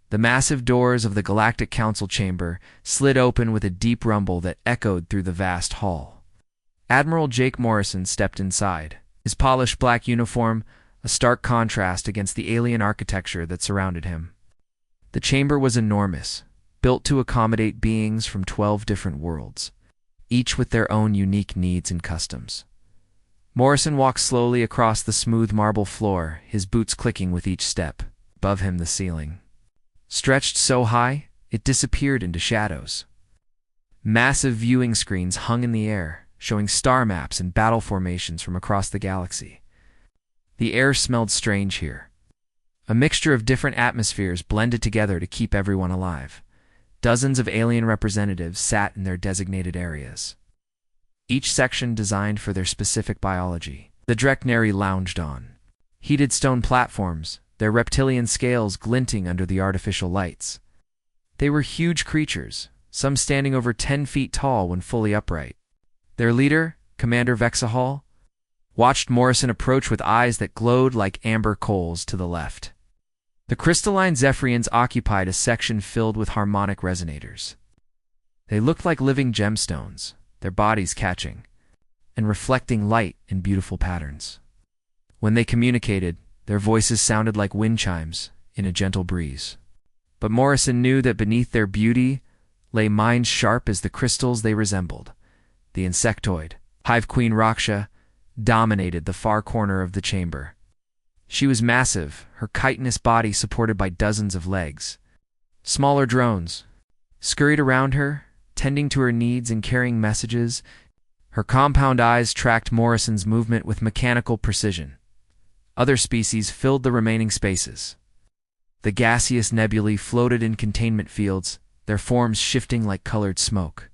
The massive doors of the Galactic Council chamber slid open with a deep rumble that echoed through the vast hall. Admiral Jake Morrison stepped inside, his polished black uniform a stark contrast against the alien architecture that surrounded him. The chamber was enormous, built to accommodate beings from 12 different worlds, each with their own unique needs and customs. Morrison walked slowly across the smooth marble floor, his boots clicking with each step. Above him, the ceiling, stretched so high, it disappeared into shadows. Massive viewing screens hung in the air, showing star maps and battle formations from across the galaxy. The air smelled strange here. A mixture of different atmospheres blended together to keep everyone alive. Dozens of alien representatives sat in their designated areas, each section designed for their specific biology. The Drekneri lounged on heated stone platforms, their reptilian scales glinting under the artificial lights. They were huge creatures, some standing over 10 feet tall when fully upright. Their leader, Commander Vexahol, watched Morrison approach with eyes that glowed like amber coals to the left. The crystalline Zephyrians occupied a section filled with harmonic resonators. They looked like living gemstones, their bodies catching and reflecting light in beautiful patterns. When they communicated, their voices sounded like wind chimes in a gentle breeze. But Morrison knew that beneath their beauty lay minds sharp as the crystals they resembled. The insectoid, Hive Queen Raksha, dominated the far corner of the chamber. She was massive, her chitinous body supported by dozens of legs. Smaller drones scurried around her, tending to her needs and carrying messages. Her compound eyes tracked Morrison's movement with mechanical precision. Other species filled the remaining spaces. The gaseous nebulae floated in containment fields, their forms shifting like colored smoke.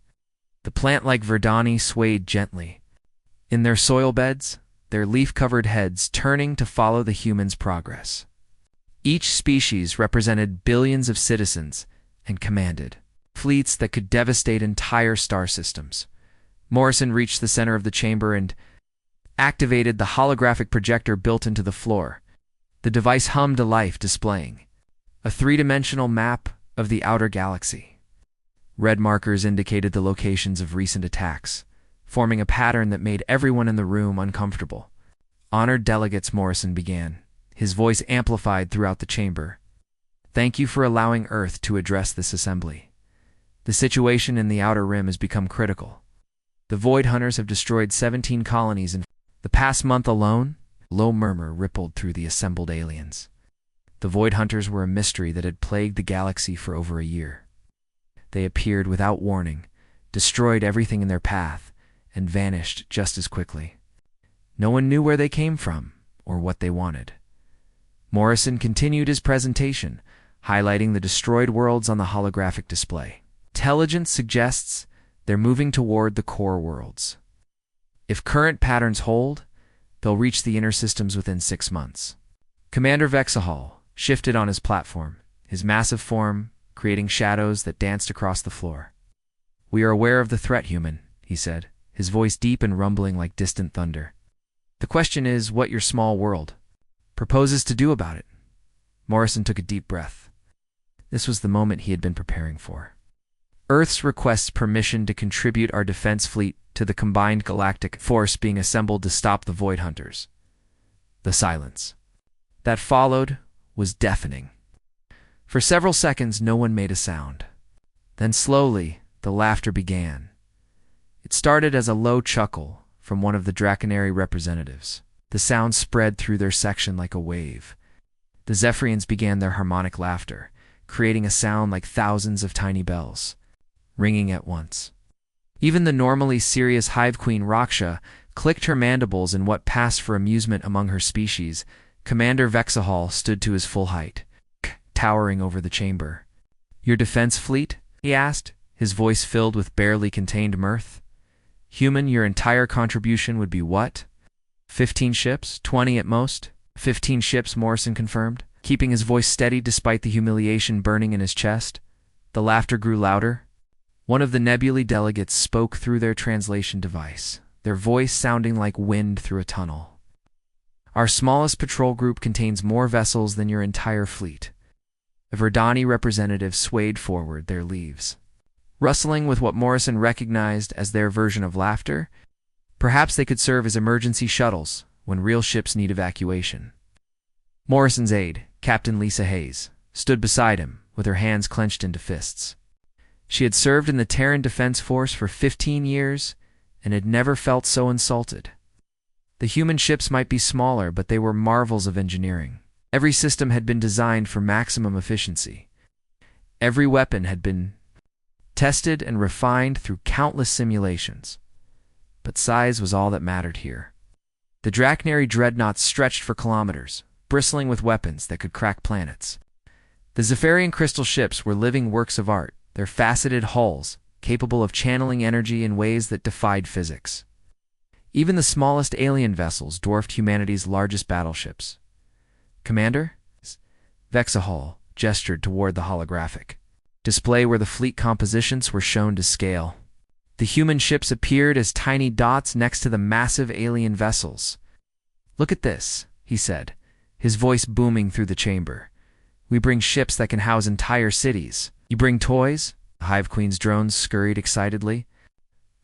The plant-like Verdani swayed gently. In their soil beds, their leaf-covered heads turning to follow the humans' progress. Each species represented billions of citizens and commanded fleets that could devastate entire star systems. Morrison reached the center of the chamber and activated the holographic projector built into the floor. The device hummed to life, displaying a three-dimensional map of the outer galaxy. Red markers indicated the locations of recent attacks, forming a pattern that made everyone in the room uncomfortable. Honored delegates, Morrison began, his voice amplified throughout the chamber. Thank you for allowing Earth to address this assembly. The situation in the Outer Rim has become critical. The Void Hunters have destroyed 17 colonies in the past month alone. A low murmur rippled through the assembled aliens. The Void Hunters were a mystery that had plagued the galaxy for over a year. They appeared without warning, destroyed everything in their path, and vanished just as quickly. No one knew where they came from or what they wanted. Morrison continued his presentation, highlighting the destroyed worlds on the holographic display. Intelligence suggests they're moving toward the core worlds. If current patterns hold, they'll reach the inner systems within 6 months. Commander Vexahol shifted on his platform, his massive form creating shadows that danced across the floor. We are aware of the threat, human, he said, his voice deep and rumbling like distant thunder. The question is what your small world proposes to do about it. Morrison took a deep breath. This was the moment he had been preparing for. Earth's requests permission to contribute our defense fleet to the combined galactic force being assembled to stop the Void Hunters. The silence that followed was deafening. For several seconds, no one made a sound. Then slowly, the laughter began. It started as a low chuckle from one of the Drekneri representatives. The sound spread through their section like a wave. The Zephyrians began their harmonic laughter, creating a sound like thousands of tiny bells, ringing at once. Even the normally serious Hive Queen Raksha clicked her mandibles in what passed for amusement among her species. Commander Vexahol stood to his full height, towering over the chamber. Your defense fleet? He asked, his voice filled with barely contained mirth. Human, your entire contribution would be what? 15 ships? 20 at most? 15 ships, Morrison confirmed, keeping his voice steady despite the humiliation burning in his chest. The laughter grew louder. One of the nebulae delegates spoke through their translation device, their voice sounding like wind through a tunnel. Our smallest patrol group contains more vessels than your entire fleet. A Verdani representative swayed forward, their leaves rustling with what Morrison recognized as their version of laughter. Perhaps they could serve as emergency shuttles when real ships need evacuation. Morrison's aide, Captain Lisa Hayes, stood beside him, with her hands clenched into fists. She had served in the Terran Defense Force for 15 years and had never felt so insulted. The human ships might be smaller, but they were marvels of engineering. Every system had been designed for maximum efficiency. Every weapon had been tested and refined through countless simulations. But size was all that mattered here. The Drachnary dreadnoughts stretched for kilometers, bristling with weapons that could crack planets. The Zephyrian crystal ships were living works of art, their faceted hulls capable of channeling energy in ways that defied physics. Even the smallest alien vessels dwarfed humanity's largest battleships. "Commander?" Vexahol gestured toward the holographic display where the fleet compositions were shown to scale. The human ships appeared as tiny dots next to the massive alien vessels. "Look at this," he said, his voice booming through the chamber. "We bring ships that can house entire cities. You bring toys?" The Hive Queen's drones scurried excitedly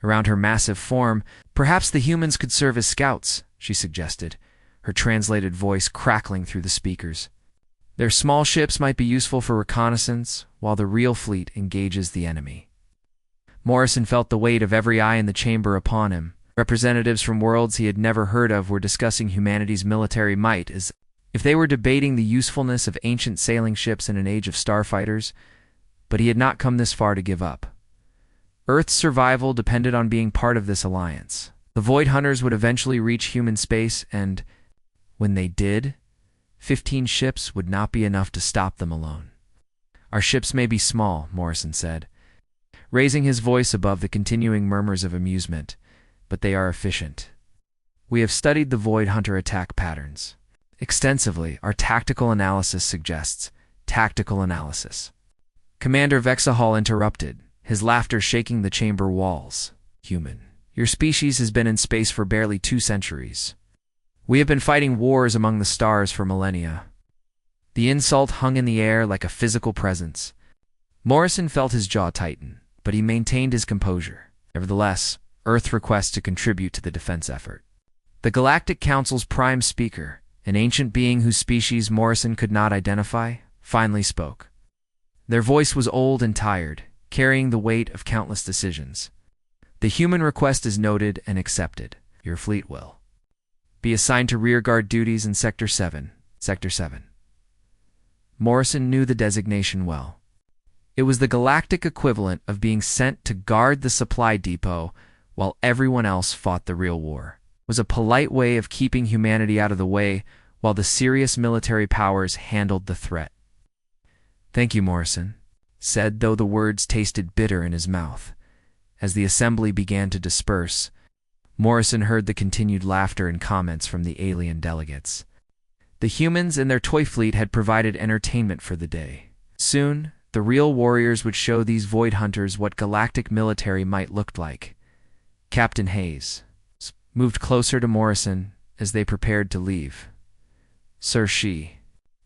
around her massive form. "Perhaps the humans could serve as scouts," she suggested, her translated voice crackling through the speakers. "Their small ships might be useful for reconnaissance, while the real fleet engages the enemy." Morrison felt the weight of every eye in the chamber upon him. Representatives from worlds he had never heard of were discussing humanity's military might as if they were debating the usefulness of ancient sailing ships in an age of starfighters, but he had not come this far to give up. Earth's survival depended on being part of this alliance. The Void Hunters would eventually reach human space, and when they did, 15 ships would not be enough to stop them alone. "Our ships may be small," Morrison said, raising his voice above the continuing murmurs of amusement, "but they are efficient. We have studied the Void Hunter attack patterns extensively. Our tactical analysis suggests tactical analysis." Commander Vexahol interrupted, his laughter shaking the chamber walls. "Human, your species has been in space for barely 2 centuries. We have been fighting wars among the stars for millennia." The insult hung in the air like a physical presence. Morrison felt his jaw tighten, but he maintained his composure. Nevertheless, Earth requests to contribute to the defense effort. The Galactic Council's prime speaker, an ancient being whose species Morrison could not identify, finally spoke. Their voice was old and tired, carrying the weight of countless decisions. "The human request is noted and accepted. Your fleet will be assigned to rearguard duties in Sector 7. Sector 7. Morrison knew the designation well. It was the galactic equivalent of being sent to guard the supply depot while everyone else fought the real war. It was a polite way of keeping humanity out of the way while the serious military powers handled the threat. "Thank you, Morrison," said, though the words tasted bitter in his mouth. As the assembly began to disperse, Morrison heard the continued laughter and comments from the alien delegates. The humans and their toy fleet had provided entertainment for the day. Soon, the real warriors would show these Void Hunters what galactic military might look like. Captain Hayes moved closer to Morrison as they prepared to leave. "Sir," she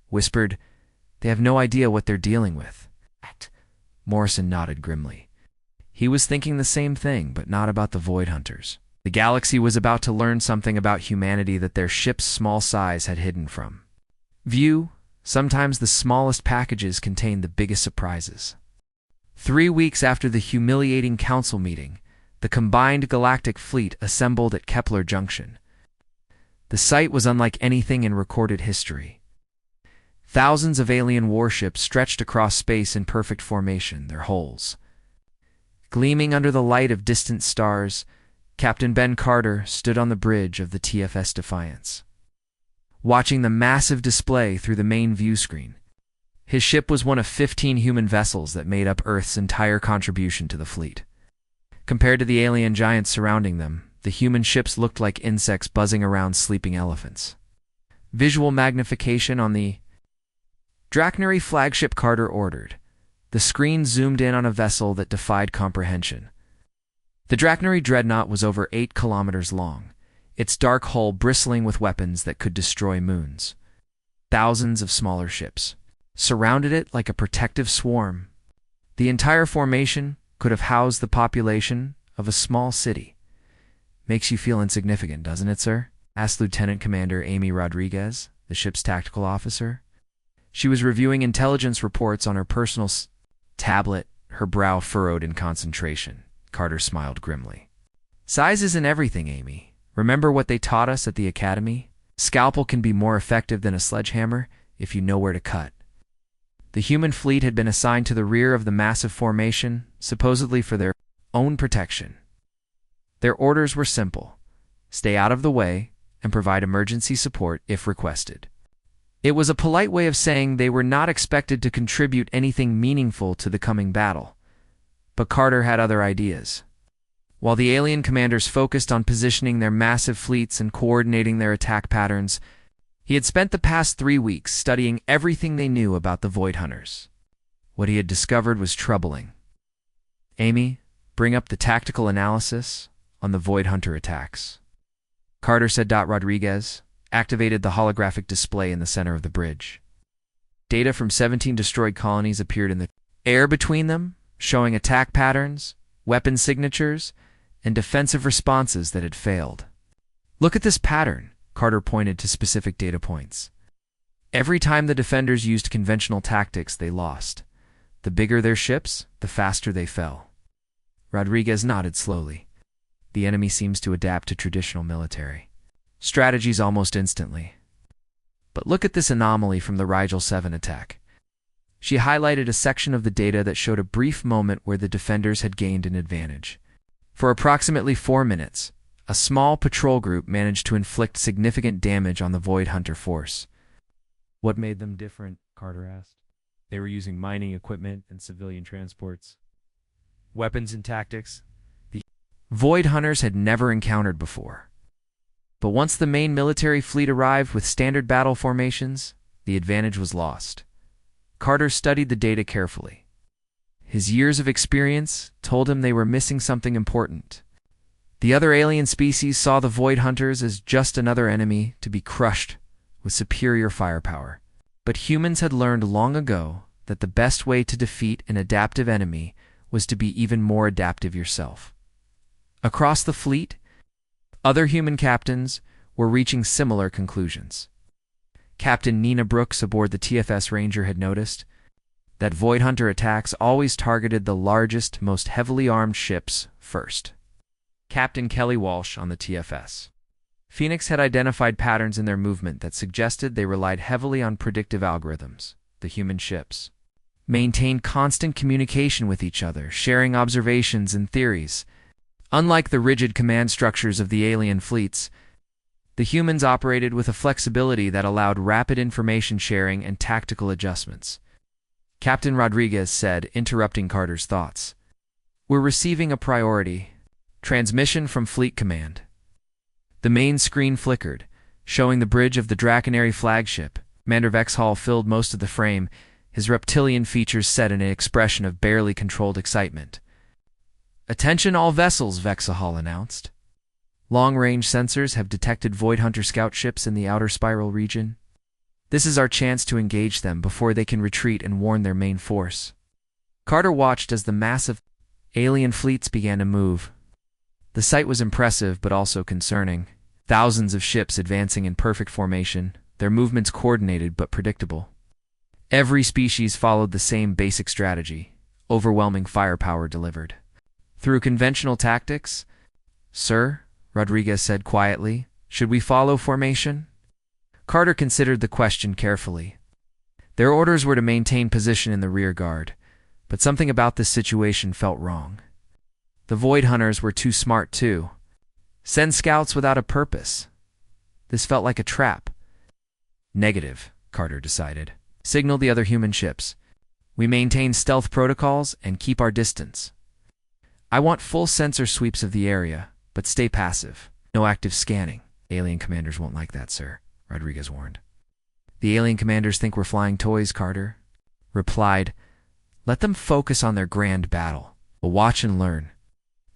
whispered, "they have no idea what they're dealing with." Morrison nodded grimly. He was thinking the same thing, but not about the Void Hunters. The galaxy was about to learn something about humanity that their ship's small size had hidden from view. Sometimes the smallest packages contain the biggest surprises. 3 weeks after the humiliating council meeting, the combined galactic fleet assembled at Kepler Junction. The sight was unlike anything in recorded history. Thousands of alien warships stretched across space in perfect formation, their hulls gleaming under the light of distant stars. Captain Ben Carter stood on the bridge of the TFS Defiance, watching the massive display through the main view screen. His ship was one of 15 human vessels that made up Earth's entire contribution to the fleet. Compared to the alien giants surrounding them, the human ships looked like insects buzzing around sleeping elephants. Visual magnification on the Drachnary flagship, Carter ordered. The screen zoomed in on a vessel that defied comprehension. The Drachnary dreadnought was over 8 kilometers long, its dark hull bristling with weapons that could destroy moons. Thousands of smaller ships surrounded it like a protective swarm. The entire formation could have housed the population of a small city. Makes you feel insignificant, doesn't it, sir? Asked Lieutenant Commander Amy Rodriguez, the ship's tactical officer. She was reviewing intelligence reports on her personal tablet, her brow furrowed in concentration. Carter smiled grimly. Size isn't everything, Amy. Remember what they taught us at the academy? Scalpel can be more effective than a sledgehammer if you know where to cut. The human fleet had been assigned to the rear of the massive formation, supposedly for their own protection. Their orders were simple: stay out of the way and provide emergency support if requested. It was a polite way of saying they were not expected to contribute anything meaningful to the coming battle. But Carter had other ideas. While the alien commanders focused on positioning their massive fleets and coordinating their attack patterns, he had spent the past 3 weeks studying everything they knew about the Void Hunters. What he had discovered was troubling. Amy, bring up the tactical analysis on the Void Hunter attacks. Carter said. Rodriguez activated the holographic display in the center of the bridge. Data from 17 destroyed colonies appeared in the air between them, showing attack patterns, weapon signatures, and defensive responses that had failed. Look at this pattern, Carter pointed to specific data points. Every time the defenders used conventional tactics, they lost. The bigger their ships, the faster they fell. Rodriguez nodded slowly. The enemy seems to adapt to traditional military strategies almost instantly. But look at this anomaly from the Rigel 7 attack. She highlighted a section of the data that showed a brief moment where the defenders had gained an advantage. For approximately 4 minutes, a small patrol group managed to inflict significant damage on the Void Hunter force. What made them different? Carter asked. They were using mining equipment and civilian transports. Weapons and tactics the Void Hunters had never encountered before. But once the main military fleet arrived with standard battle formations, the advantage was lost. Carter studied the data carefully. His years of experience told him they were missing something important. The other alien species saw the Void Hunters as just another enemy to be crushed with superior firepower. But humans had learned long ago that the best way to defeat an adaptive enemy was to be even more adaptive yourself. Across the fleet, other human captains were reaching similar conclusions. Captain Nina Brooks aboard the TFS Ranger had noticed that Void Hunter attacks always targeted the largest, most heavily armed ships first. Captain Kelly Walsh on the TFS Phoenix had identified patterns in their movement that suggested they relied heavily on predictive algorithms. The human ships maintained constant communication with each other, sharing observations and theories. Unlike the rigid command structures of the alien fleets, the humans operated with a flexibility that allowed rapid information sharing and tactical adjustments. Captain Rodriguez said, interrupting Carter's thoughts. We're receiving a priority transmission from Fleet Command. The main screen flickered, showing the bridge of the Draconary flagship. Commander Vexhall filled most of the frame, his reptilian features set in an expression of barely controlled excitement. Attention all vessels, Vexhall announced. Long-range sensors have detected Void Hunter scout ships in the outer spiral region. This is our chance to engage them before they can retreat and warn their main force. Carter watched as the massive alien fleets began to move. The sight was impressive but also concerning. Thousands of ships advancing in perfect formation, their movements coordinated but predictable. Every species followed the same basic strategy: overwhelming firepower delivered. Through conventional tactics? Sir, Rodriguez said quietly, should we follow formation? Carter considered the question carefully. Their orders were to maintain position in the rear guard, but something about this situation felt wrong. The Void Hunters were too smart too. Send scouts without a purpose. This felt like a trap. Negative, Carter decided. Signal the other human ships. We maintain stealth protocols and keep our distance. I want full sensor sweeps of the area, but stay passive. No active scanning. Alien commanders won't like that, sir, Rodriguez warned. The alien commanders think we're flying toys, Carter replied. Let them focus on their grand battle. We'll watch and learn.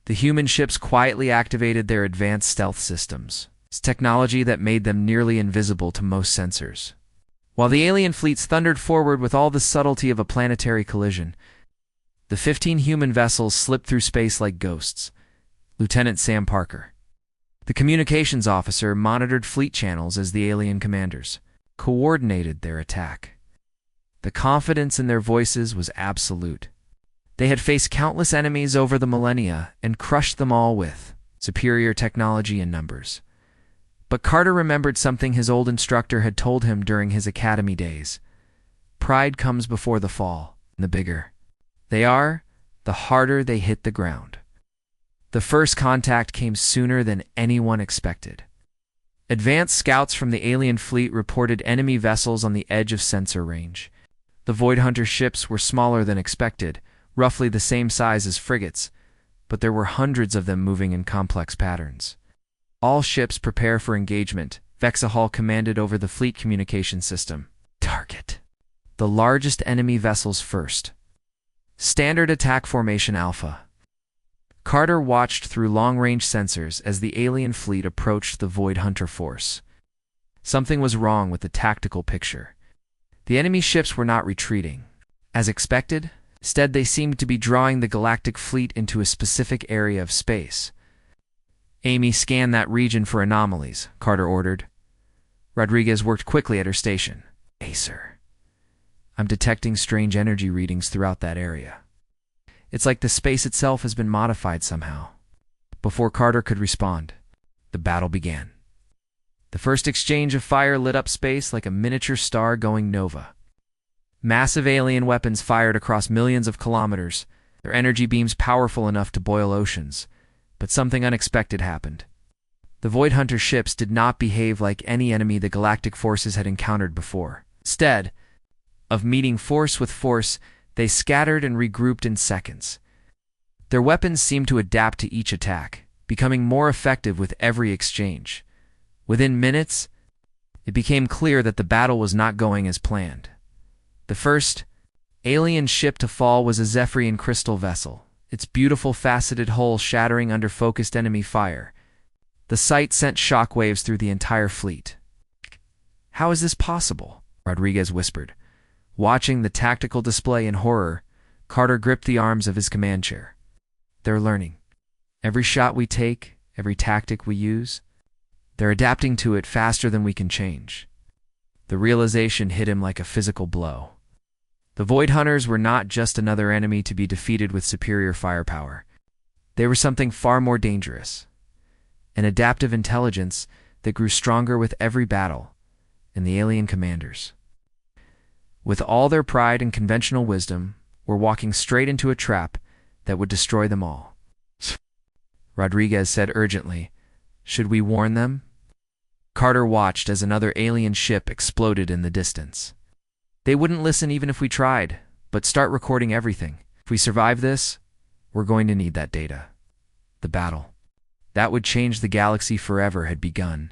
The human ships quietly activated their advanced stealth systems. It's technology that made them nearly invisible to most sensors. While the alien fleets thundered forward with all the subtlety of a planetary collision, the 15 human vessels slipped through space like ghosts. Lieutenant Sam Parker, the communications officer, monitored fleet channels as the alien commanders coordinated their attack. The confidence in their voices was absolute. They had faced countless enemies over the millennia and crushed them all with superior technology and numbers. But Carter remembered something his old instructor had told him during his academy days. Pride comes before the fall. The bigger they are, the harder they hit the ground. The first contact came sooner than anyone expected. Advanced scouts from the alien fleet reported enemy vessels on the edge of sensor range. The Void Hunter ships were smaller than expected, roughly the same size as frigates, but there were hundreds of them moving in complex patterns. All ships prepare for engagement, Vexahall commanded over the fleet communication system. Target the largest enemy vessels first. Standard attack formation Alpha. Carter watched through long-range sensors as the alien fleet approached the Void Hunter force. Something was wrong with the tactical picture. The enemy ships were not retreating, as expected. Instead, they seemed to be drawing the galactic fleet into a specific area of space. Amy, scan that region for anomalies, Carter ordered. Rodriguez worked quickly at her station. Hey, sir. I'm detecting strange energy readings throughout that area. It's like the space itself has been modified somehow. Before Carter could respond, the battle began. The first exchange of fire lit up space like a miniature star going nova. Massive alien weapons fired across millions of kilometers, their energy beams powerful enough to boil oceans. But something unexpected happened. The Void Hunter ships did not behave like any enemy the galactic forces had encountered before. Instead of meeting force with force, they scattered and regrouped in seconds. Their weapons seemed to adapt to each attack, becoming more effective with every exchange. Within minutes, it became clear that the battle was not going as planned. The first alien ship to fall was a Zephyrian crystal vessel, its beautiful faceted hull shattering under focused enemy fire. The sight sent shockwaves through the entire fleet. How is this possible? Rodriguez whispered. Watching the tactical display in horror, Carter gripped the arms of his command chair. They're learning. Every shot we take, every tactic we use, they're adapting to it faster than we can change. The realization hit him like a physical blow. The Void Hunters were not just another enemy to be defeated with superior firepower. They were something far more dangerous. An adaptive intelligence that grew stronger with every battle, and the alien commanders, with all their pride and conventional wisdom, were walking straight into a trap that would destroy them all. Rodriguez said urgently, "Should we warn them?" Carter watched as another alien ship exploded in the distance. They wouldn't listen even if we tried, but start recording everything. If we survive this, we're going to need that data. The battle that would change the galaxy forever had begun,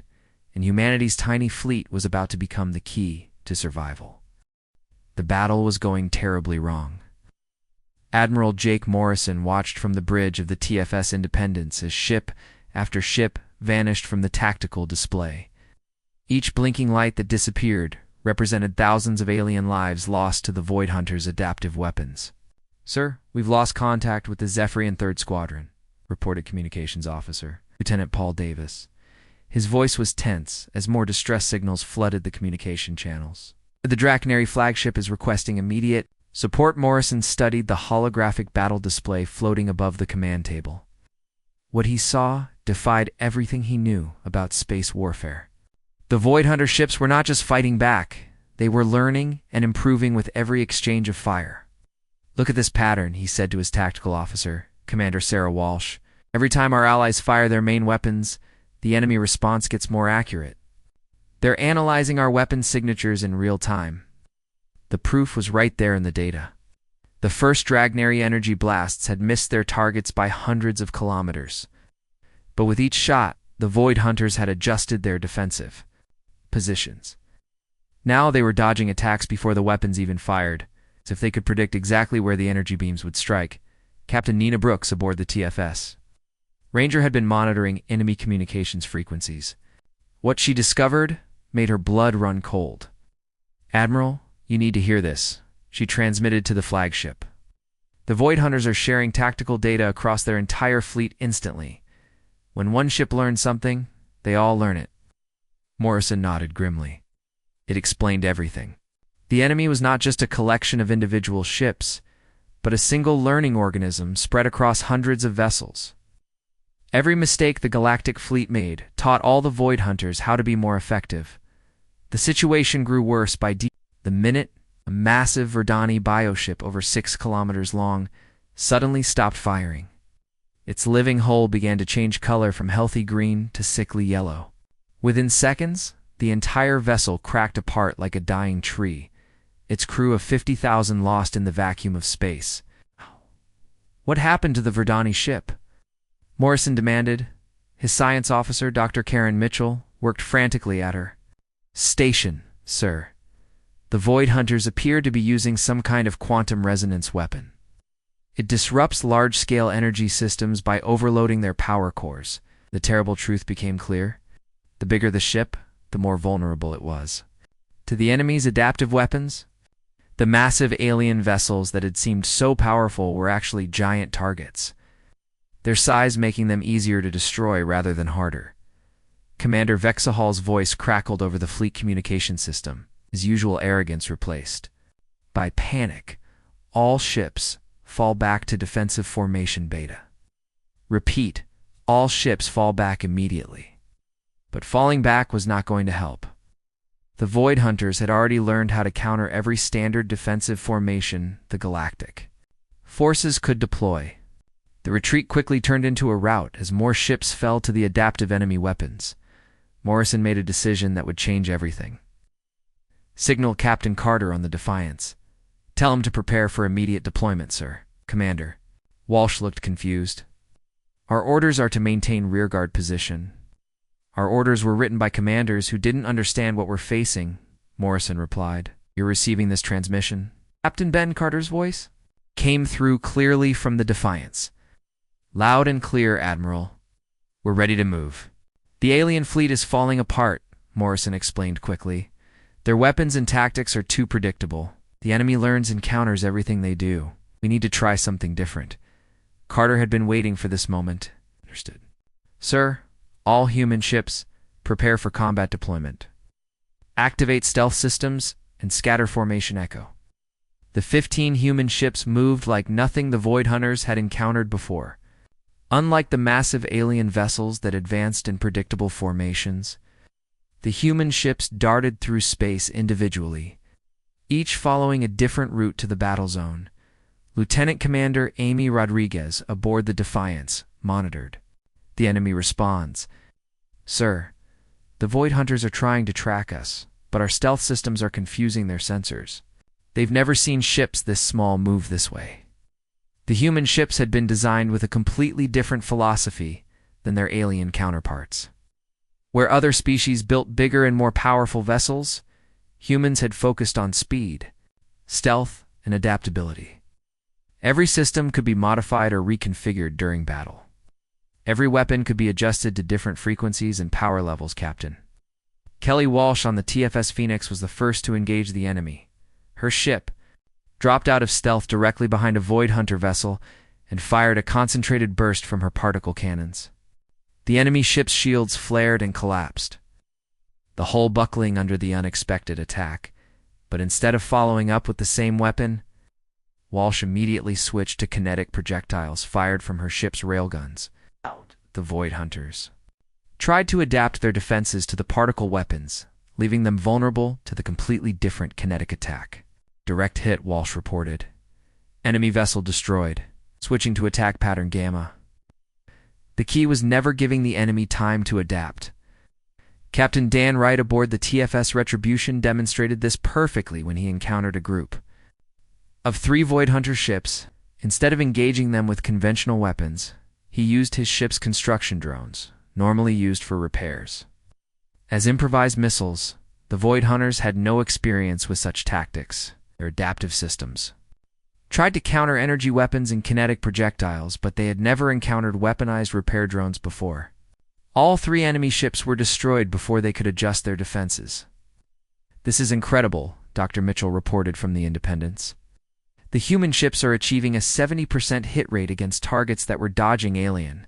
and humanity's tiny fleet was about to become the key to survival. The battle was going terribly wrong. Admiral Jake Morrison watched from the bridge of the TFS Independence as ship after ship vanished from the tactical display. Each blinking light that disappeared represented thousands of alien lives lost to the Void Hunters' adaptive weapons. "Sir, we've lost contact with the Zephyrian 3rd Squadron," reported Communications Officer Lieutenant Paul Davis. His voice was tense as more distress signals flooded the communication channels. "The Drachnary flagship is requesting immediate support." Morrison studied the holographic battle display floating above the command table. What he saw defied everything he knew about space warfare. The Void Hunter ships were not just fighting back, they were learning and improving with every exchange of fire. "Look at this pattern," he said to his tactical officer, Commander Sarah Walsh. "Every time our allies fire their main weapons, the enemy response gets more accurate. They're analyzing our weapon signatures in real time." The proof was right there in the data. The first Drachnary energy blasts had missed their targets by hundreds of kilometers. But with each shot, the Void Hunters had adjusted their defensive positions. Now they were dodging attacks before the weapons even fired, as if they could predict exactly where the energy beams would strike. Captain Nina Brooks aboard the TFS Ranger had been monitoring enemy communications frequencies. What she discovered made her blood run cold. "Admiral, you need to hear this," she transmitted to the flagship. "The Void Hunters are sharing tactical data across their entire fleet instantly. When one ship learns something, they all learn it." Morrison nodded grimly. It explained everything. The enemy was not just a collection of individual ships, but a single learning organism spread across hundreds of vessels. Every mistake the Galactic fleet made taught all the Void Hunters how to be more effective. The situation grew worse by the minute a massive Verdani bioship over 6 kilometers long suddenly stopped firing. Its living hull began to change color from healthy green to sickly yellow. Within seconds, the entire vessel cracked apart like a dying tree, its crew of 50,000 lost in the vacuum of space. "What happened to the Verdani ship?" Morrison demanded. His science officer, Dr. Karen Mitchell, worked frantically at her. "Station, sir. The Void Hunters appear to be using some kind of quantum resonance weapon. It disrupts large-scale energy systems by overloading their power cores." The terrible truth became clear. The bigger the ship, the more vulnerable it was. To the enemy's adaptive weapons, the massive alien vessels that had seemed so powerful were actually giant targets, their size making them easier to destroy rather than harder. Commander Vexahal's voice crackled over the fleet communication system, his usual arrogance replaced by panic. "All ships fall back to defensive formation beta. Repeat, all ships fall back immediately." But falling back was not going to help. The Void Hunters had already learned how to counter every standard defensive formation the Galactic forces could deploy. The retreat quickly turned into a rout as more ships fell to the adaptive enemy weapons. Morrison made a decision that would change everything. "Signal Captain Carter on the Defiance. Tell him to prepare for immediate deployment, sir." "Commander." Walsh looked confused. "Our orders are to maintain rearguard position." "Our orders were written by commanders who didn't understand what we're facing," Morrison replied. "You're receiving this transmission?" Captain Ben Carter's voice came through clearly from the Defiance. "Loud and clear, Admiral. We're ready to move." "The alien fleet is falling apart," Morrison explained quickly. "Their weapons and tactics are too predictable. The enemy learns and counters everything they do. We need to try something different." Carter had been waiting for this moment. "Understood." "Sir, all human ships, prepare for combat deployment. Activate stealth systems and scatter formation echo." The 15 human ships moved like nothing the Void Hunters had encountered before. Unlike the massive alien vessels that advanced in predictable formations, the human ships darted through space individually, each following a different route to the battle zone. Lieutenant Commander Amy Rodriguez aboard the Defiance monitored. "The enemy responds." "Sir, the Void Hunters are trying to track us, but our stealth systems are confusing their sensors. They've never seen ships this small move this way." The human ships had been designed with a completely different philosophy than their alien counterparts. Where other species built bigger and more powerful vessels, humans had focused on speed, stealth, and adaptability. Every system could be modified or reconfigured during battle. Every weapon could be adjusted to different frequencies and power levels, Captain. Kelly Walsh on the TFS Phoenix was the first to engage the enemy. Her ship dropped out of stealth directly behind a Void Hunter vessel and fired a concentrated burst from her particle cannons. The enemy ship's shields flared and collapsed, the hull buckling under the unexpected attack. But instead of following up with the same weapon, Walsh immediately switched to kinetic projectiles fired from her ship's railguns. The Void Hunters tried to adapt their defenses to the particle weapons, leaving them vulnerable to the completely different kinetic attack. "Direct hit," Walsh reported. "Enemy vessel destroyed. Switching to attack pattern Gamma." The key was never giving the enemy time to adapt. Captain Dan Wright aboard the TFS Retribution demonstrated this perfectly when he encountered a group of 3 Void Hunter ships. Instead of engaging them with conventional weapons, he used his ship's construction drones, normally used for repairs. As improvised missiles, the Void Hunters had no experience with such tactics. Their adaptive systems tried to counter energy weapons and kinetic projectiles, but they had never encountered weaponized repair drones before. All 3 enemy ships were destroyed before they could adjust their defenses. "This is incredible," Dr. Mitchell reported from the Independence. The human ships are achieving a 70% hit rate against targets that were dodging alien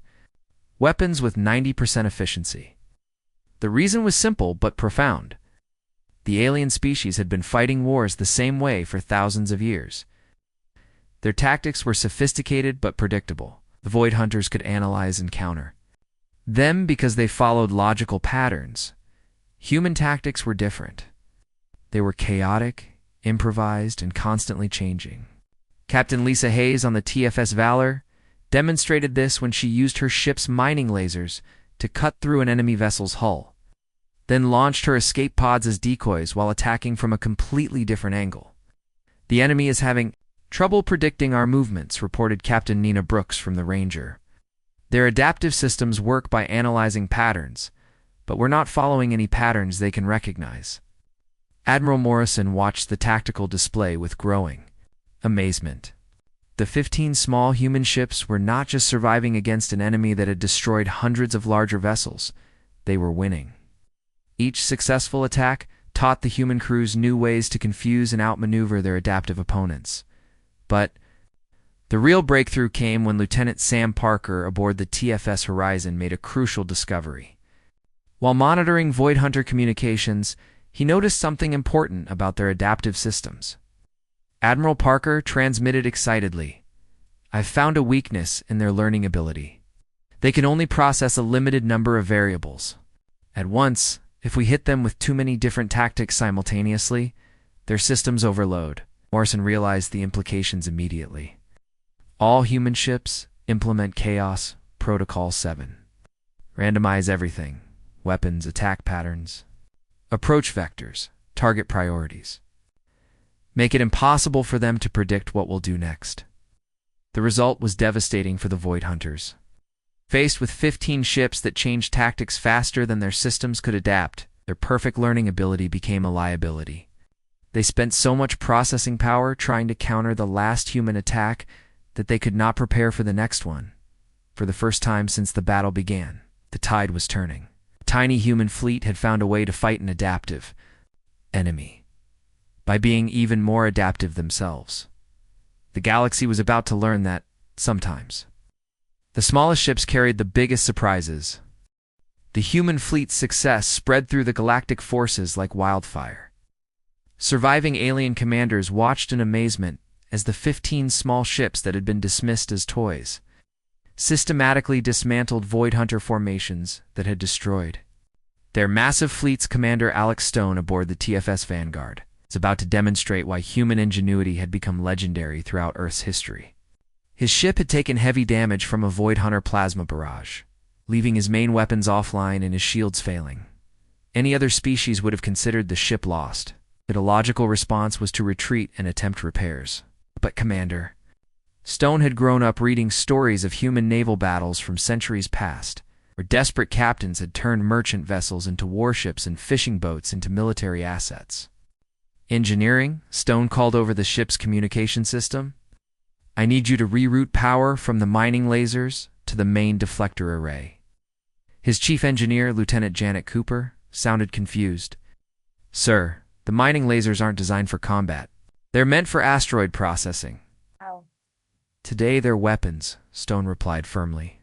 weapons with 90% efficiency. The reason was simple but profound. The alien species had been fighting wars the same way for thousands of years. Their tactics were sophisticated but predictable. The Void Hunters could analyze and counter them because they followed logical patterns. Human tactics were different. They were chaotic, improvised, and constantly changing. Captain Lisa Hayes on the TFS Valor demonstrated this when she used her ship's mining lasers to cut through an enemy vessel's hull, then launched her escape pods as decoys while attacking from a completely different angle. "The enemy is having trouble predicting our movements," reported Captain Nina Brooks from the Ranger. "Their adaptive systems work by analyzing patterns, but we're not following any patterns they can recognize." Admiral Morrison watched the tactical display with growing amazement. The 15 small human ships were not just surviving against an enemy that had destroyed hundreds of larger vessels, they were winning. Each successful attack taught the human crews new ways to confuse and outmaneuver their adaptive opponents. But the real breakthrough came when Lieutenant Sam Parker aboard the TFS Horizon made a crucial discovery. While monitoring Void Hunter communications, he noticed something important about their adaptive systems. Admiral Parker transmitted excitedly, "I've found a weakness in their learning ability. They can only process a limited number of variables at once. If we hit them with too many different tactics simultaneously, their systems overload." Morrison realized the implications immediately. All human ships implement Chaos Protocol 7. Randomize everything: weapons, attack patterns, approach vectors, target priorities. Make it impossible for them to predict what we'll do next. The result was devastating for the Void Hunters. Faced with 15 ships that changed tactics faster than their systems could adapt, their perfect learning ability became a liability. They spent so much processing power trying to counter the last human attack that they could not prepare for the next one. For the first time since the battle began, the tide was turning. A tiny human fleet had found a way to fight an adaptive enemy by being even more adaptive themselves. The galaxy was about to learn that, sometimes, the smallest ships carried the biggest surprises. The human fleet's success spread through the galactic forces like wildfire. Surviving alien commanders watched in amazement as the 15 small ships that had been dismissed as toys systematically dismantled Void Hunter formations that had destroyed their massive fleet's commander. Alex Stone aboard the TFS Vanguard is about to demonstrate why human ingenuity had become legendary throughout Earth's history. His ship had taken heavy damage from a Void Hunter plasma barrage, leaving his main weapons offline and his shields failing. Any other species would have considered the ship lost. But a logical response was to retreat and attempt repairs. But Commander Stone had grown up reading stories of human naval battles from centuries past, where desperate captains had turned merchant vessels into warships and fishing boats into military assets. Engineering, Stone called over the ship's communication system. "I need you to reroute power from the mining lasers to the main deflector array." His chief engineer, Lieutenant Janet Cooper, sounded confused. "Sir, the mining lasers aren't designed for combat. They're meant for asteroid processing." Oh. "Today they're weapons," Stone replied firmly.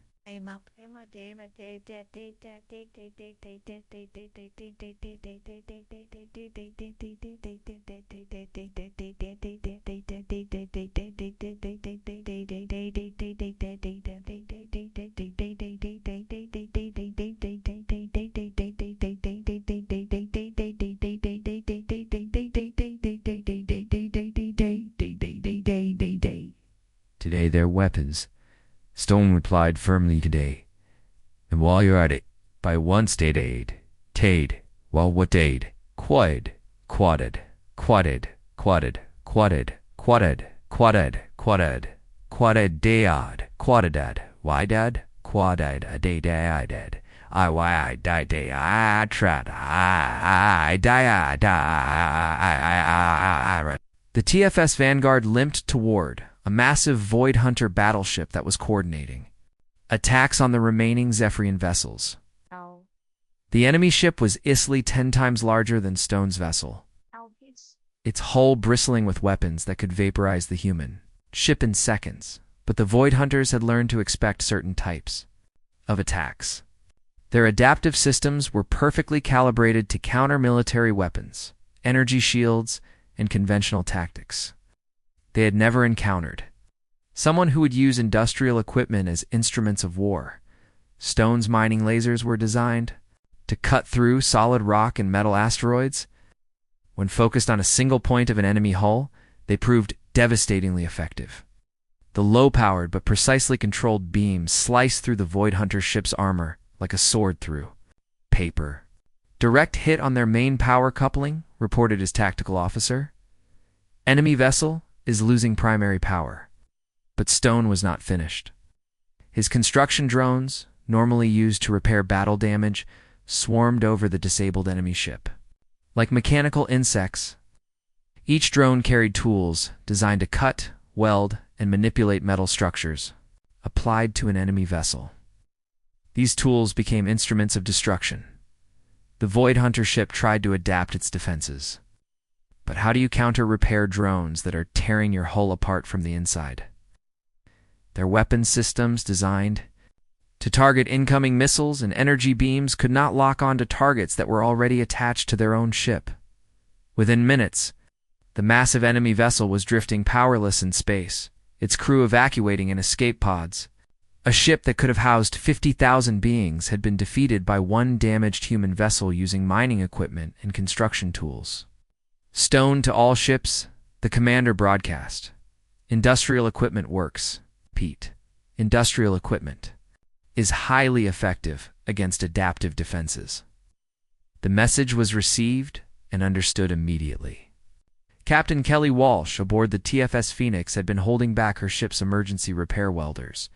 "Today they're weapons," Stone replied firmly. "Today. And while you're at it, by one state aid, tade, while what aid, quadded, quadded, quadded, quadded, quadded, quadded, quadded, quadded, quadded, dayad, quadded, why dad, quadded, a day dad, I why I die day, I trad, I die, I. The TFS Vanguard limped toward a massive Void Hunter battleship that was coordinating attacks on the remaining Zephyrian vessels. Oh. The enemy ship was easily 10 times larger than Stone's vessel. Oh, it's its hull bristling with weapons that could vaporize the human ship in seconds. But the Void Hunters had learned to expect certain types of attacks. Their adaptive systems were perfectly calibrated to counter military weapons, energy shields, and conventional tactics they had never encountered. Someone who would use industrial equipment as instruments of war. Stone's mining lasers were designed to cut through solid rock and metal asteroids. When focused on a single point of an enemy hull, they proved devastatingly effective. The low-powered but precisely controlled beams sliced through the Void Hunter ship's armor like a sword through paper. Direct hit on their main power coupling, reported his tactical officer. Enemy vessel is losing primary power. But Stone was not finished. His construction drones, normally used to repair battle damage, swarmed over the disabled enemy ship. Like mechanical insects, each drone carried tools designed to cut, weld, and manipulate metal structures, applied to an enemy vessel. These tools became instruments of destruction. The Void Hunter ship tried to adapt its defenses. But how do you counter repair drones that are tearing your hull apart from the inside? Their weapon systems, designed to target incoming missiles and energy beams, could not lock onto targets that were already attached to their own ship. Within minutes, the massive enemy vessel was drifting powerless in space, its crew evacuating in escape pods. A ship that could have housed 50,000 beings had been defeated by one damaged human vessel using mining equipment and construction tools. Stone to all ships, the commander broadcast. Industrial equipment works. Pete. Industrial equipment is highly effective against adaptive defenses. The message was received and understood immediately. Captain Kelly Walsh aboard the TFS Phoenix had been holding back her ship's emergency repair welders.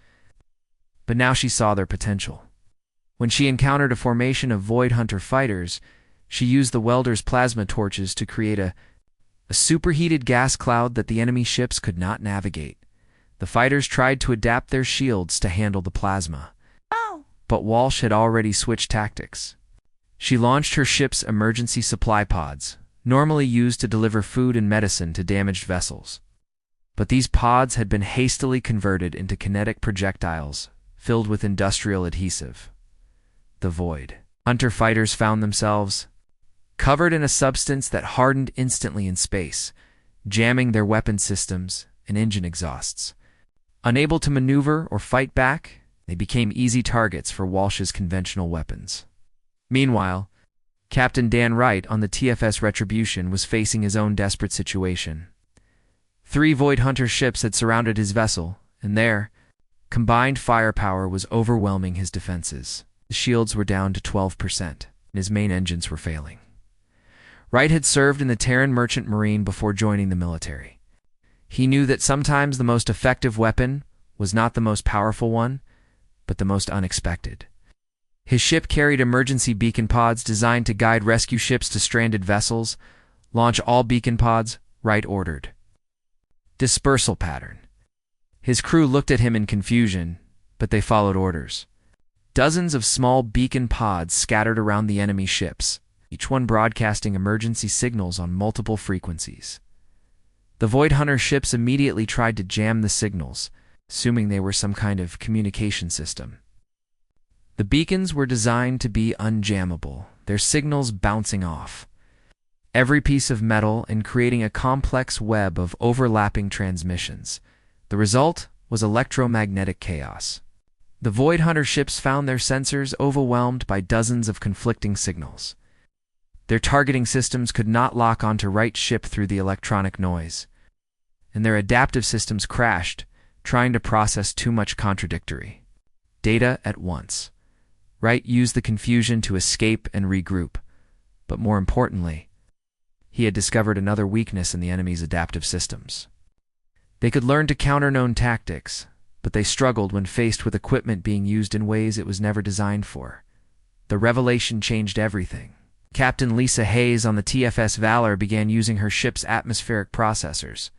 But now she saw their potential. When she encountered a formation of Void Hunter fighters, she used the welders' plasma torches to create a superheated gas cloud that the enemy ships could not navigate. The fighters tried to adapt their shields to handle the plasma. But Walsh had already switched tactics. She launched her ship's emergency supply pods, normally used to deliver food and medicine to damaged vessels. But these pods had been hastily converted into kinetic projectiles filled with industrial adhesive. The Void Hunter fighters found themselves covered in a substance that hardened instantly in space, jamming their weapon systems and engine exhausts. Unable to maneuver or fight back, they became easy targets for Walsh's conventional weapons. Meanwhile, Captain Dan Wright on the TFS Retribution was facing his own desperate situation. 3 Void Hunter ships had surrounded his vessel, and their combined firepower was overwhelming his defenses. The shields were down to 12%, and his main engines were failing. Wright had served in the Terran Merchant Marine before joining the military. He knew that sometimes the most effective weapon was not the most powerful one, but the most unexpected. His ship carried emergency beacon pods designed to guide rescue ships to stranded vessels. Launch all beacon pods, Wright ordered. Dispersal pattern. His crew looked at him in confusion, but they followed orders. Dozens of small beacon pods scattered around the enemy ships, each one broadcasting emergency signals on multiple frequencies. The Void Hunter ships immediately tried to jam the signals, assuming they were some kind of communication system. The beacons were designed to be unjammable, their signals bouncing off every piece of metal and creating a complex web of overlapping transmissions. The result was electromagnetic chaos. The Void Hunter ships found their sensors overwhelmed by dozens of conflicting signals. Their targeting systems could not lock onto Wright's ship through the electronic noise, and their adaptive systems crashed, trying to process too much contradictory data at once. Wright used the confusion to escape and regroup, but more importantly, he had discovered another weakness in the enemy's adaptive systems. They could learn to counter known tactics, but they struggled when faced with equipment being used in ways it was never designed for. The revelation changed everything. Captain Lisa Hayes on the TFS Valor began using her ship's atmospheric processors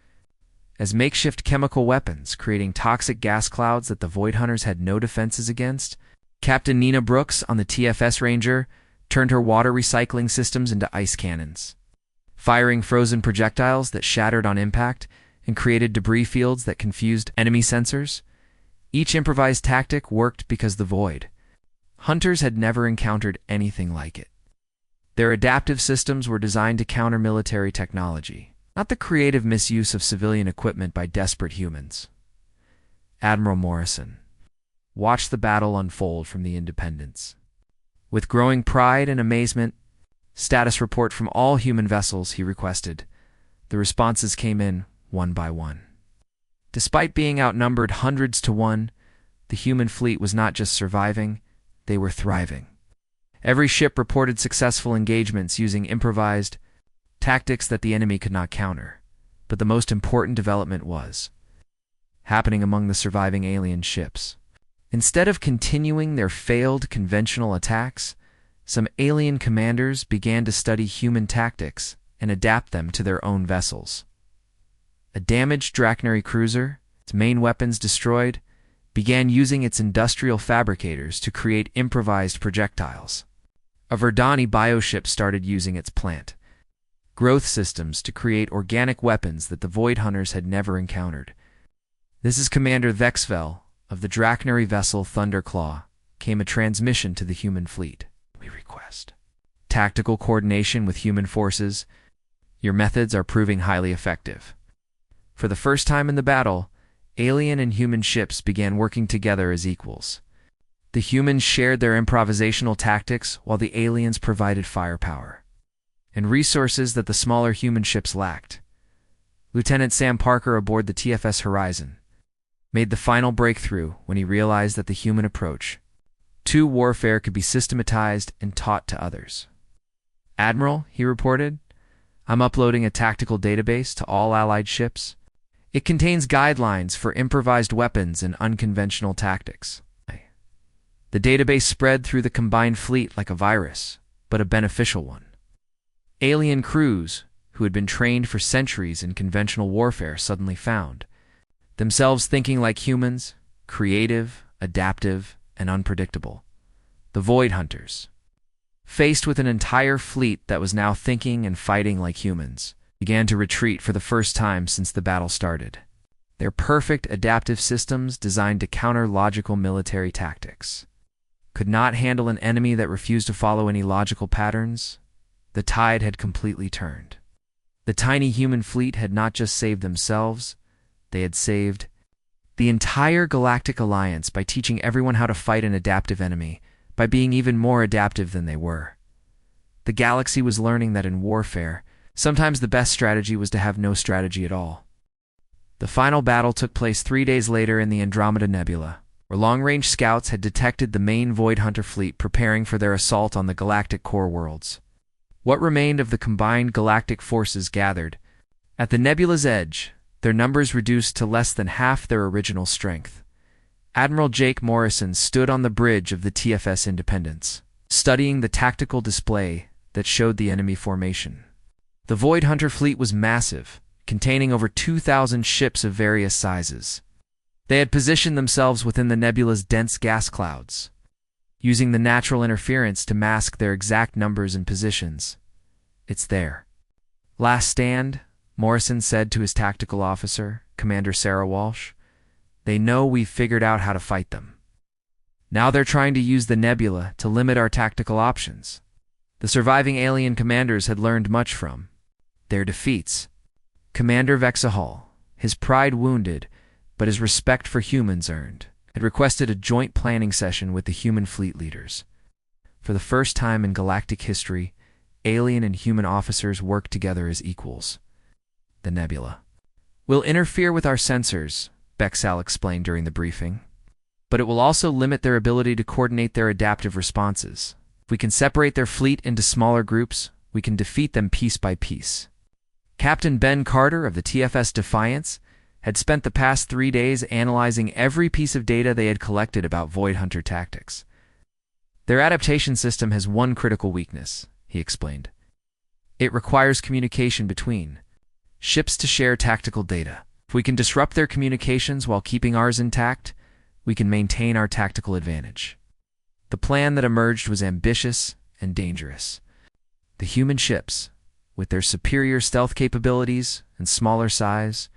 as makeshift chemical weapons, creating toxic gas clouds that the Void Hunters had no defenses against. Captain Nina Brooks on the TFS Ranger turned her water recycling systems into ice cannons, firing frozen projectiles that shattered on impact and created debris fields that confused enemy sensors. Each improvised tactic worked because the Void Hunters had never encountered anything like it. Their adaptive systems were designed to counter military technology, not the creative misuse of civilian equipment by desperate humans. Admiral Morrison watched the battle unfold from the Independence. With growing pride and amazement, status report from all human vessels, he requested. The responses came in one by one. Despite being outnumbered hundreds to one, the human fleet was not just surviving, they were thriving. Every ship reported successful engagements using improvised tactics that the enemy could not counter. But the most important development was happening among the surviving alien ships. Instead of continuing their failed conventional attacks, some alien commanders began to study human tactics and adapt them to their own vessels. A damaged Drachnary cruiser, its main weapons destroyed, began using its industrial fabricators to create improvised projectiles. A Verdani bioship started using its plant growth systems to create organic weapons that the Void Hunters had never encountered. This is Commander Vexvel of the Drachnary vessel Thunderclaw, came a transmission to the human fleet. We request tactical coordination with human forces. Your methods are proving highly effective. For the first time in the battle, alien and human ships began working together as equals. The humans shared their improvisational tactics while the aliens provided firepower and resources that the smaller human ships lacked. Lieutenant Sam Parker aboard the TFS Horizon made the final breakthrough when he realized that the human approach to warfare could be systematized and taught to others. Admiral, he reported, I'm uploading a tactical database to all Allied ships. It contains guidelines for improvised weapons and unconventional tactics. The database spread through the combined fleet like a virus, but a beneficial one. Alien crews, who had been trained for centuries in conventional warfare, suddenly found themselves thinking like humans, creative, adaptive, and unpredictable. The Void Hunters, faced with an entire fleet that was now thinking and fighting like humans, began to retreat for the first time since the battle started. Their perfect adaptive systems designed to counter logical military tactics could not handle an enemy that refused to follow any logical patterns. The tide had completely turned. The tiny human fleet had not just saved themselves, they had saved the entire Galactic Alliance by teaching everyone how to fight an adaptive enemy, by being even more adaptive than they were. The galaxy was learning that in warfare, sometimes the best strategy was to have no strategy at all. The final battle took place 3 days later in the Andromeda Nebula, where long-range scouts had detected the main Void Hunter fleet preparing for their assault on the galactic core worlds. What remained of the combined galactic forces gathered at the nebula's edge, their numbers reduced to less than half their original strength. Admiral Jake Morrison stood on the bridge of the TFS Independence, studying the tactical display that showed the enemy formation. The Void Hunter fleet was massive, containing over 2,000 ships of various sizes. They had positioned themselves within the nebula's dense gas clouds, using the natural interference to mask their exact numbers and positions. It's there. Last stand, Morrison said to his tactical officer, Commander Sarah Walsh. They know we've figured out how to fight them. Now they're trying to use the nebula to limit our tactical options. The surviving alien commanders had learned much from their defeats. Commander Vexahal, his pride wounded, but his respect for humans earned, had requested a joint planning session with the human fleet leaders. For the first time in galactic history, alien and human officers worked together as equals. The nebula will interfere with our sensors, Bexal explained during the briefing, but it will also limit their ability to coordinate their adaptive responses. If we can separate their fleet into smaller groups, we can defeat them piece by piece. Captain Ben Carter of the TFS Defiance had spent the past 3 days analyzing every piece of data they had collected about Void Hunter tactics. Their adaptation system has one critical weakness, he explained. It requires communication between ships to share tactical data. If we can disrupt their communications while keeping ours intact, we can maintain our tactical advantage. The plan that emerged was ambitious and dangerous. The human ships with their superior stealth capabilities and smaller size,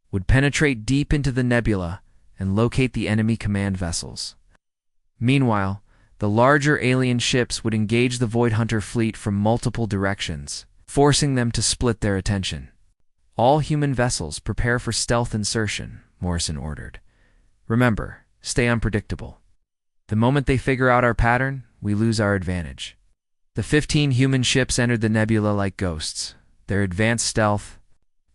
would penetrate deep into the nebula and locate the enemy command vessels. Meanwhile, the larger alien ships would engage the Void Hunter fleet from multiple directions, forcing them to split their attention. All human vessels prepare for stealth insertion, Morrison ordered. Remember, stay unpredictable. The moment they figure out our pattern, we lose our advantage. The 15 human ships entered the nebula like ghosts, their advanced stealth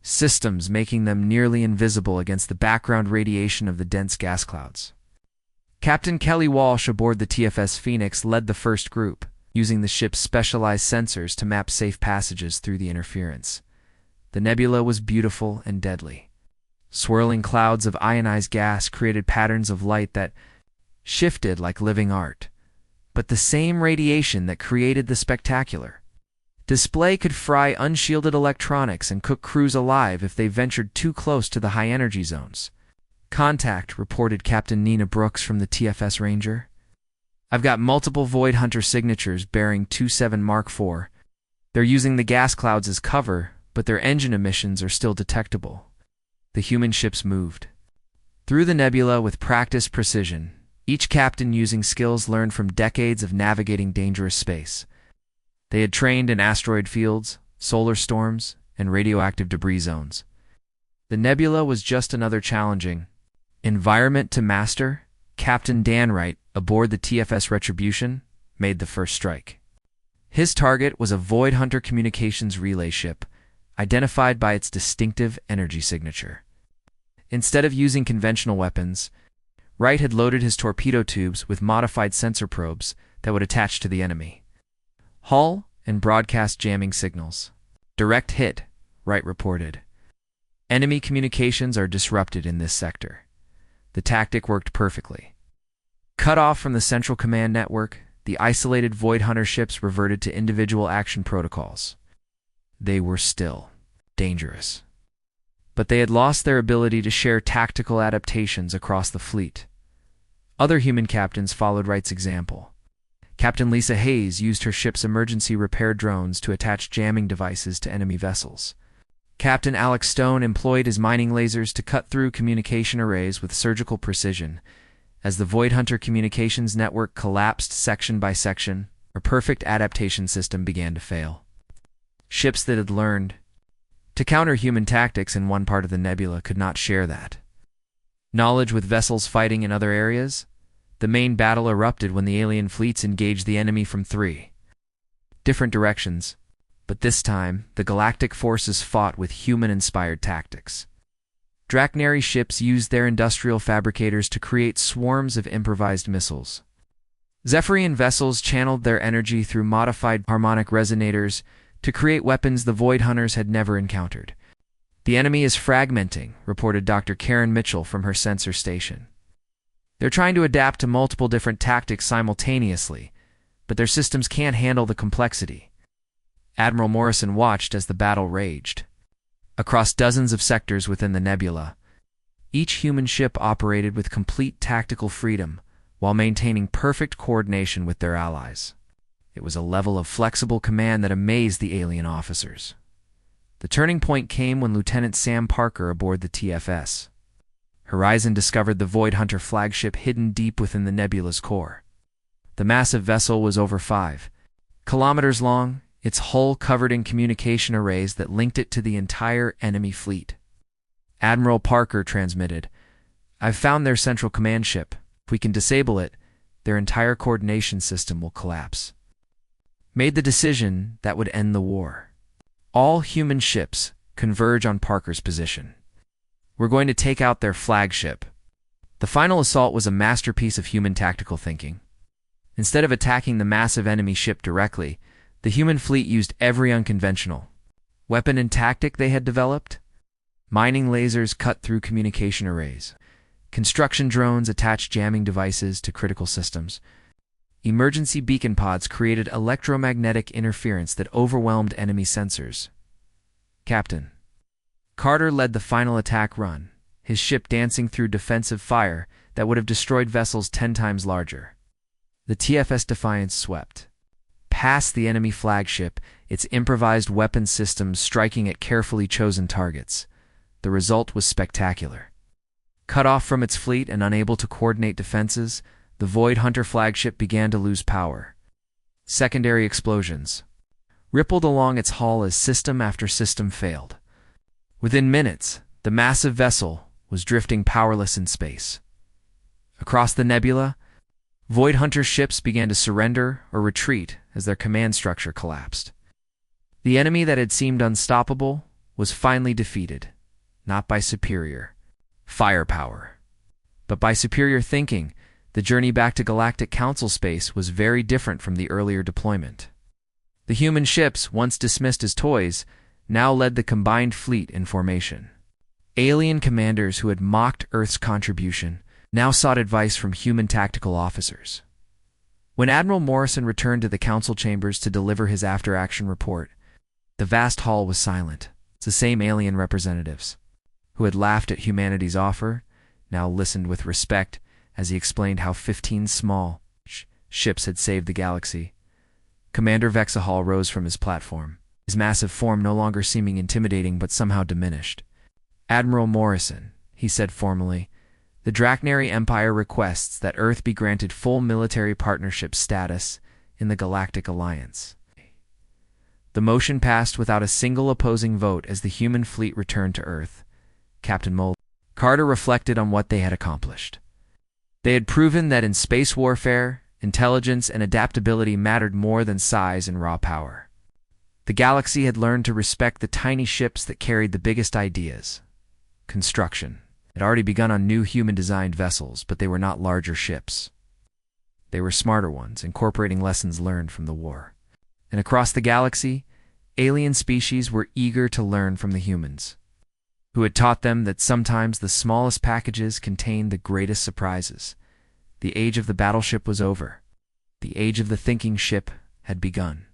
systems making them nearly invisible against the background radiation of the dense gas clouds. Captain Kelly Walsh aboard the TFS Phoenix led the first group, using the ship's specialized sensors to map safe passages through the interference. The nebula was beautiful and deadly. Swirling clouds of ionized gas created patterns of light that shifted like living art, but the same radiation that created the spectacular display could fry unshielded electronics and cook crews alive if they ventured too close to the high-energy zones. "Contact," reported Captain Nina Brooks from the TFS Ranger. "I've got multiple Void Hunter signatures bearing 27 Mark IV. They're using the gas clouds as cover, but their engine emissions are still detectable." The human ships moved through the nebula with practiced precision, each captain using skills learned from decades of navigating dangerous space. They had trained in asteroid fields, solar storms, and radioactive debris zones. The nebula was just another challenging environment to master. Captain Dan Wright, aboard the TFS Retribution, made the first strike. His target was a Void Hunter communications relay ship, identified by its distinctive energy signature. Instead of using conventional weapons, Wright had loaded his torpedo tubes with modified sensor probes that would attach to the enemy hull and broadcast jamming signals. "Direct hit," Wright reported. "Enemy communications are disrupted in this sector." The tactic worked perfectly. Cut off from the central command network, the isolated Void Hunter ships reverted to individual action protocols. They were still dangerous, but they had lost their ability to share tactical adaptations across the fleet. Other human captains followed Wright's example. Captain Lisa Hayes used her ship's emergency repair drones to attach jamming devices to enemy vessels. Captain Alex Stone employed his mining lasers to cut through communication arrays with surgical precision. As the Void Hunter communications network collapsed section by section, a perfect adaptation system began to fail. Ships that had learned to counter human tactics in one part of the nebula could not share that knowledge with vessels fighting in other areas. The main battle erupted when the alien fleets engaged the enemy from 3 different directions, but this time the galactic forces fought with human-inspired tactics. Draknari ships used their industrial fabricators to create swarms of improvised missiles. Zephyrian vessels channeled their energy through modified harmonic resonators to create weapons the Void Hunters had never encountered. "The enemy is fragmenting," reported Dr. Karen Mitchell from her sensor station. "They're trying to adapt to multiple different tactics simultaneously, but their systems can't handle the complexity." Admiral Morrison watched as the battle raged across dozens of sectors within the nebula. Each human ship operated with complete tactical freedom while maintaining perfect coordination with their allies. It was a level of flexible command that amazed the alien officers. The turning point came when Lieutenant Sam Parker aboard the TFS Horizon discovered the Void Hunter flagship hidden deep within the nebula's core. The massive vessel was over 5 kilometers long, its hull covered in communication arrays that linked it to the entire enemy fleet. Admiral Parker transmitted, "I've found their central command ship. If we can disable it, their entire coordination system will collapse." Made the decision that would end the war. All human ships converge on Parker's position. "We're going to take out their flagship." The final assault was a masterpiece of human tactical thinking. Instead of attacking the massive enemy ship directly, the human fleet used every unconventional weapon and tactic they had developed. Mining lasers cut through communication arrays. Construction drones attached jamming devices to critical systems. Emergency beacon pods created electromagnetic interference that overwhelmed enemy sensors. Captain Carter led the final attack run, his ship dancing through defensive fire that would have destroyed vessels 10 times larger. The TFS Defiance swept past the enemy flagship, its improvised weapon systems striking at carefully chosen targets. The result was spectacular. Cut off from its fleet and unable to coordinate defenses, the Void Hunter flagship began to lose power. Secondary explosions rippled along its hull as system after system failed. Within minutes, the massive vessel was drifting powerless in space. Across the nebula, Void Hunter ships began to surrender or retreat as their command structure collapsed. The enemy that had seemed unstoppable was finally defeated, not by superior firepower, but by superior thinking. The journey back to Galactic Council space was very different from the earlier deployment. The human ships, once dismissed as toys, now led the combined fleet in formation. Alien commanders who had mocked Earth's contribution now sought advice from human tactical officers. When Admiral Morrison returned to the council chambers to deliver his after-action report, the vast hall was silent. The same alien representatives, who had laughed at humanity's offer, now listened with respect as he explained how 15 small ships had saved the galaxy. Commander Vexahall rose from his platform, his massive form no longer seeming intimidating but somehow diminished. "Admiral Morrison," he said formally, "the Drachnary Empire requests that Earth be granted full military partnership status in the Galactic Alliance." The motion passed without a single opposing vote as the human fleet returned to Earth. Captain Carter reflected on what they had accomplished. They had proven that in space warfare, intelligence and adaptability mattered more than size and raw power. The galaxy had learned to respect the tiny ships that carried the biggest ideas. Construction had already begun on new human-designed vessels, but they were not larger ships. They were smarter ones, incorporating lessons learned from the war. And across the galaxy, alien species were eager to learn from the humans, who had taught them that sometimes the smallest packages contained the greatest surprises. The age of the battleship was over. The age of the thinking ship had begun.